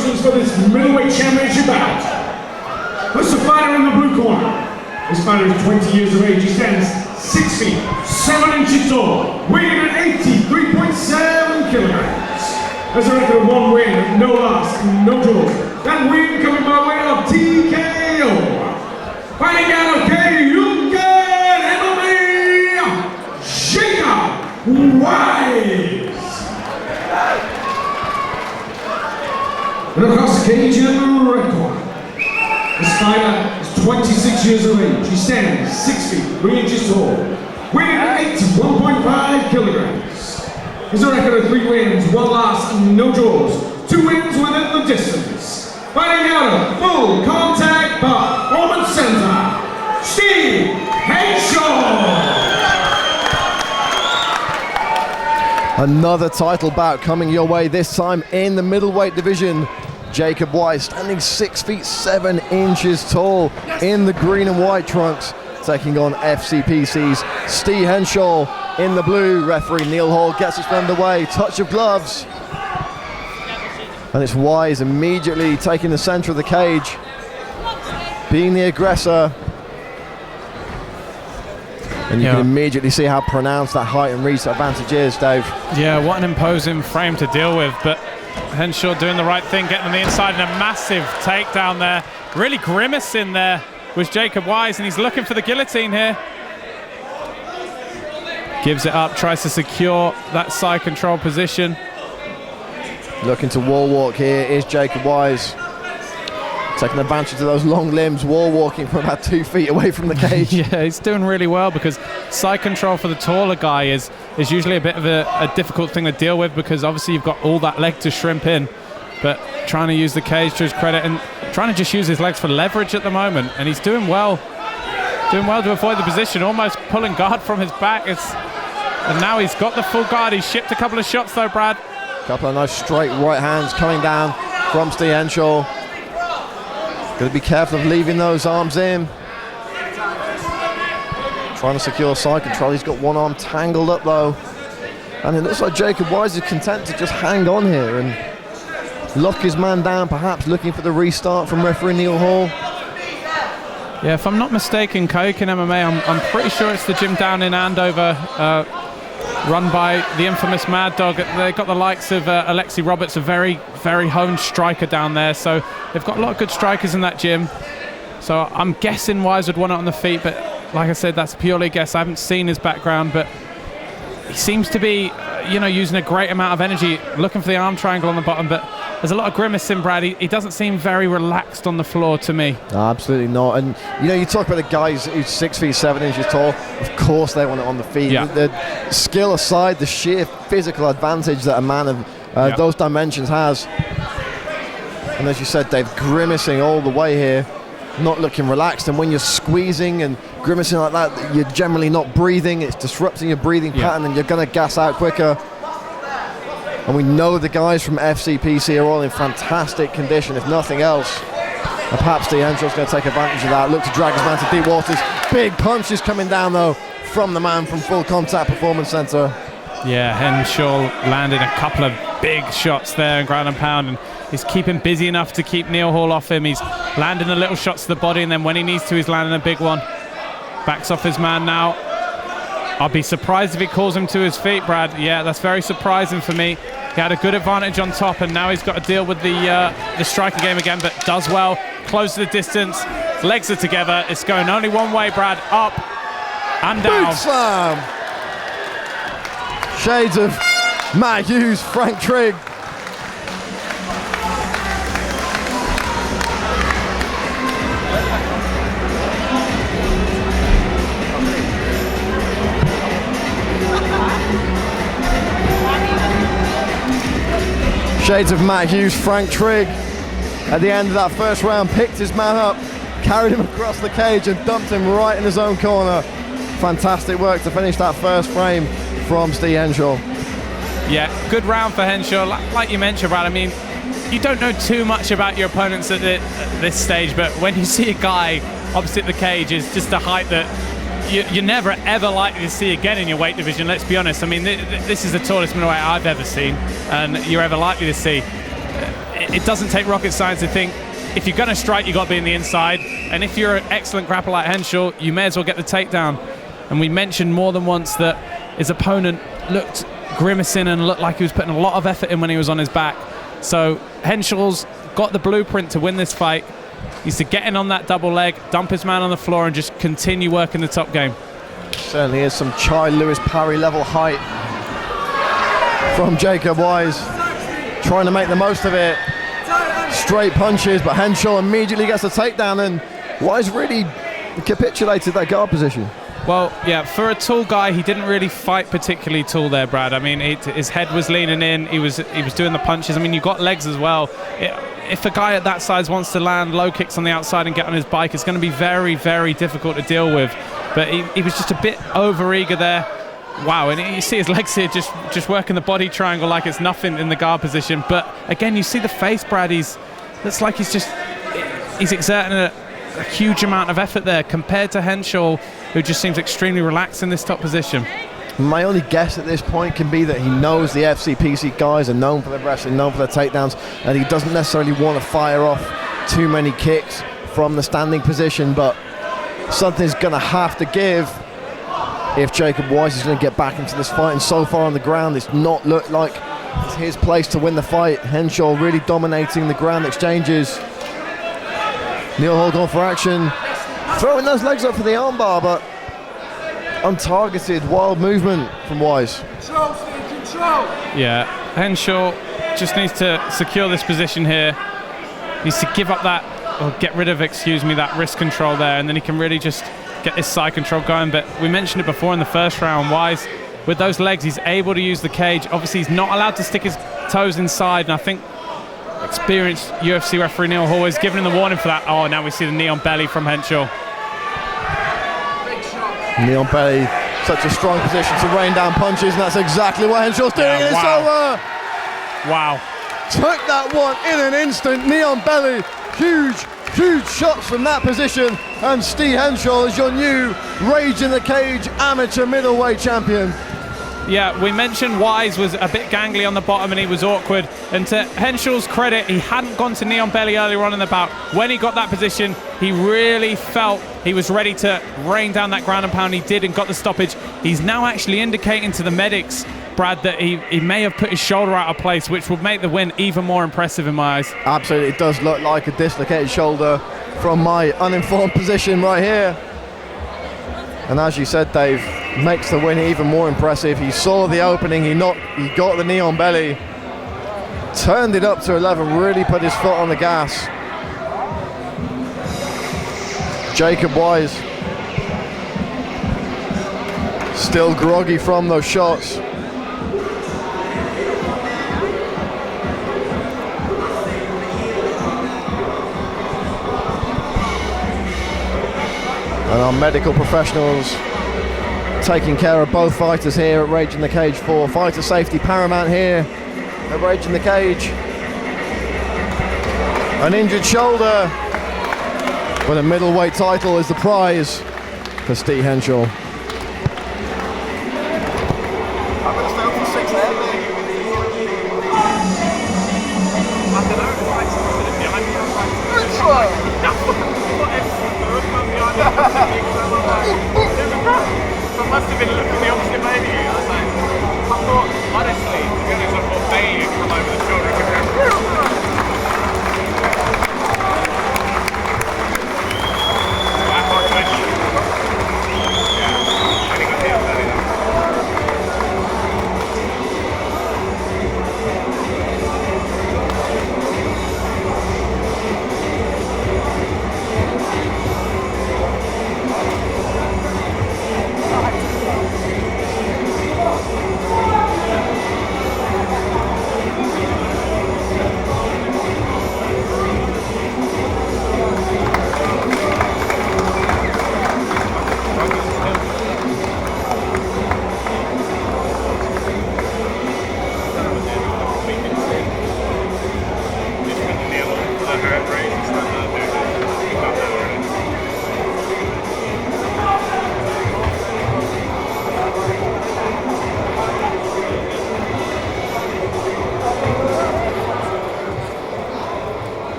instructions for this middleweight championship bout. First, the fighter in the blue corner. This fighter is 20 years of age. He stands 6 feet, 7 inches tall, weighing at 83.7 kilograms. Has a record of 1 win, no loss, and no draw. That win coming by way of TKO. Fighting out of K-Yuken MMA, Jacob Wise. And across the cage in the red corner. This fighter is 26 years of age. He stands 6 feet, 3 inches tall, weighing at 81.5 kilograms. He's a record of 3 wins, 1 loss, and no draws. 2 wins within the distance. Fighting out of Full Contact Performance Center, Steve Henshall. Another title bout coming your way, this time in the middleweight division. Jacob Wise standing 6 feet 7 inches tall in the green and white trunks, taking on FCPC's Steve Henshall in the blue. Referee Neil Hall gets us underway. Touch of gloves. And it's Wise immediately taking the center of the cage, being the aggressor. And you can immediately see how pronounced that height and reach advantage is, Dave. Yeah, what an imposing frame to deal with, but Henshall doing the right thing, getting on the inside, and a massive takedown there. Really grimacing there was Jacob Wise, and he's looking for the guillotine here. Gives it up, tries to secure that side control position. Looking to wall walk here is Jacob Wise. Taking advantage of those long limbs, wall walking from about 2 feet away from the cage. Yeah, he's doing really well, because side control for the taller guy is usually a bit of a difficult thing to deal with, because obviously you've got all that leg to shrimp in. But trying to use the cage to his credit and trying to just use his legs for leverage at the moment, and he's doing well. Doing well to avoid the position, almost pulling guard from his back. And now he's got the full guard. He's shipped a couple of shots though, Brad. Couple of nice straight right hands coming down from Steve Henshall. Got to be careful of leaving those arms in. Trying to secure side control. He's got one arm tangled up though. And it looks like Jacob Wise is content to just hang on here and lock his man down, perhaps looking for the restart from referee Neil Hall. Yeah, if I'm not mistaken, K-Yuken MMA, I'm pretty sure it's the gym down in Andover, run by the infamous Mad Dog. They've got the likes of Alexi Roberts, a very, very honed striker down there. So they've got a lot of good strikers in that gym. So I'm guessing Wise would want it on the feet, but like I said, that's purely a guess. I haven't seen his background, but he seems to be, using a great amount of energy, looking for the arm triangle on the bottom, but there's a lot of grimacing, Brad. He doesn't seem very relaxed on the floor to me. No, absolutely not. And you talk about the guys who's 6 feet 7 inches tall. Of course they want it on the feet. Yeah. The skill aside, the sheer physical advantage that a man of those dimensions has. And as you said, Dave, grimacing all the way here, not looking relaxed. And when you're squeezing and grimacing like that, you're generally not breathing. It's disrupting your breathing pattern, and you're going to gas out quicker. And we know the guys from FCPC are all in fantastic condition, if nothing else. And perhaps Steve Henshall's going to take advantage of that. Look to drag his man to deep waters. Big punches coming down, though, from the man from Full Contact Performance Center. Yeah, Henshall landed a couple of big shots there in ground and pound, and he's keeping busy enough to keep Neil Hall off him. He's landing the little shots to the body, and then when he needs to, he's landing a big one. Backs off his man now. I'll be surprised if he calls him to his feet, Brad. Yeah, that's very surprising for me. He had a good advantage on top, and now he's got to deal with the striker game again, but does well. Close to the distance. Legs are together. It's going only one way, Brad. Up and down. Boot slam. Shades of Matt Hughes, Frank Trigg. Shades of Matt Hughes, Frank Trigg, at the end of that first round, picked his man up, carried him across the cage and dumped him right in his own corner. Fantastic work to finish that first frame from Steve Henshall. Yeah, good round for Henshall. Like you mentioned, Brad, I mean, you don't know too much about your opponents at this stage, but when you see a guy opposite the cage, is just a height that you're never ever likely to see again in your weight division, let's be honest. I mean, this is the tallest middleweight I've ever seen, and you're ever likely to see. it doesn't take rocket science to think if you're going to strike, you've got to be in the inside. And if you're an excellent grappler like Henshall, you may as well get the takedown. And we mentioned more than once that his opponent looked grimacing and looked like he was putting a lot of effort in when he was on his back. So Henshall's got the blueprint to win this fight. He's to get in on that double leg, dump his man on the floor, and just continue working the top game. Certainly is some Chai Lewis parry level height from Jacob Wise, trying to make the most of it. Straight punches, but Henshall immediately gets the takedown, and Wise really capitulated that guard position. Well, yeah, for a tall guy, he didn't really fight particularly tall there, Brad. I mean, his head was leaning in. He was doing the punches. I mean, you've got legs as well. If a guy at that size wants to land low kicks on the outside and get on his bike, it's going to be very, very difficult to deal with. But he was just a bit over-eager there. Wow, and you see his legs here just working the body triangle like it's nothing in the guard position. But again, you see the face, Brad. Looks like he's exerting a huge amount of effort there compared to Henshall, who just seems extremely relaxed in this top position. My only guess at this point can be that he knows the FCPC guys are known for their wrestling, known for their takedowns, and he doesn't necessarily want to fire off too many kicks from the standing position, but something's going to have to give if Jacob Wise is going to get back into this fight. And so far on the ground, it's not looked like it's his place to win the fight. Henshall really dominating the ground exchanges. Neil Hall going for action, throwing those legs up for the armbar, but untargeted, wild movement from Wise. Control, Steve, control! Yeah, Henshall just needs to secure this position here. Needs to give up that, or get rid of, excuse me, that wrist control there, and then he can really just get his side control going. But we mentioned it before in the first round, Wise, with those legs, he's able to use the cage. Obviously, he's not allowed to stick his toes inside, and I think experienced UFC referee Neil Hall is giving him the warning for that. Oh, now we see the knee on belly from Henshall. Knee on belly, such a strong position to rain down punches, and that's exactly what Henshall's doing. Yeah, It's over. Wow. Took that one in an instant. Knee on belly, huge shots from that position, and Steve Henshall is your new Rage in the Cage amateur middleweight champion. Yeah, we mentioned Wise was a bit gangly on the bottom and he was awkward. And to Henshall's credit, he hadn't gone to knee on belly earlier on in the bout. When he got that position, he really felt he was ready to rain down that ground and pound. He did and got the stoppage. He's now actually indicating to the medics, Brad, that he may have put his shoulder out of place, which would make the win even more impressive in my eyes. Absolutely, it does look like a dislocated shoulder from my uninformed position right here. And as you said, Dave, makes the win even more impressive. He saw the opening, he got the knee on belly, turned it up to 11, really put his foot on the gas. Jacob Wise, still groggy from those shots. And our medical professionals taking care of both fighters here at Rage in the Cage 4. Fighter safety paramount here at Rage in the Cage. An injured shoulder, but a middleweight title is the prize for Steve Henshall. I must have been looking the opposite way to you. I was like, I thought, honestly, to be honest, I thought Bailey would come over the shoulder and give him I can't question. Yeah, I think I hit him early enough.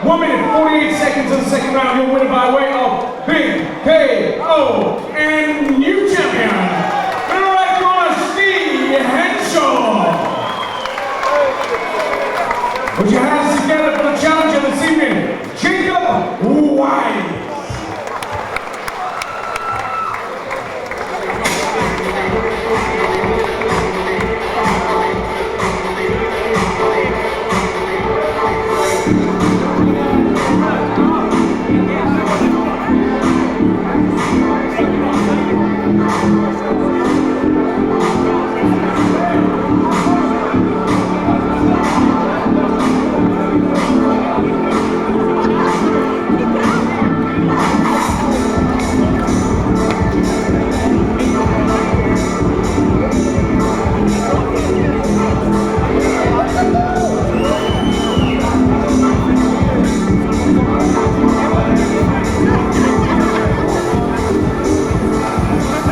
1 minute, 48 seconds of the second round. Your winner by way of big KO and you.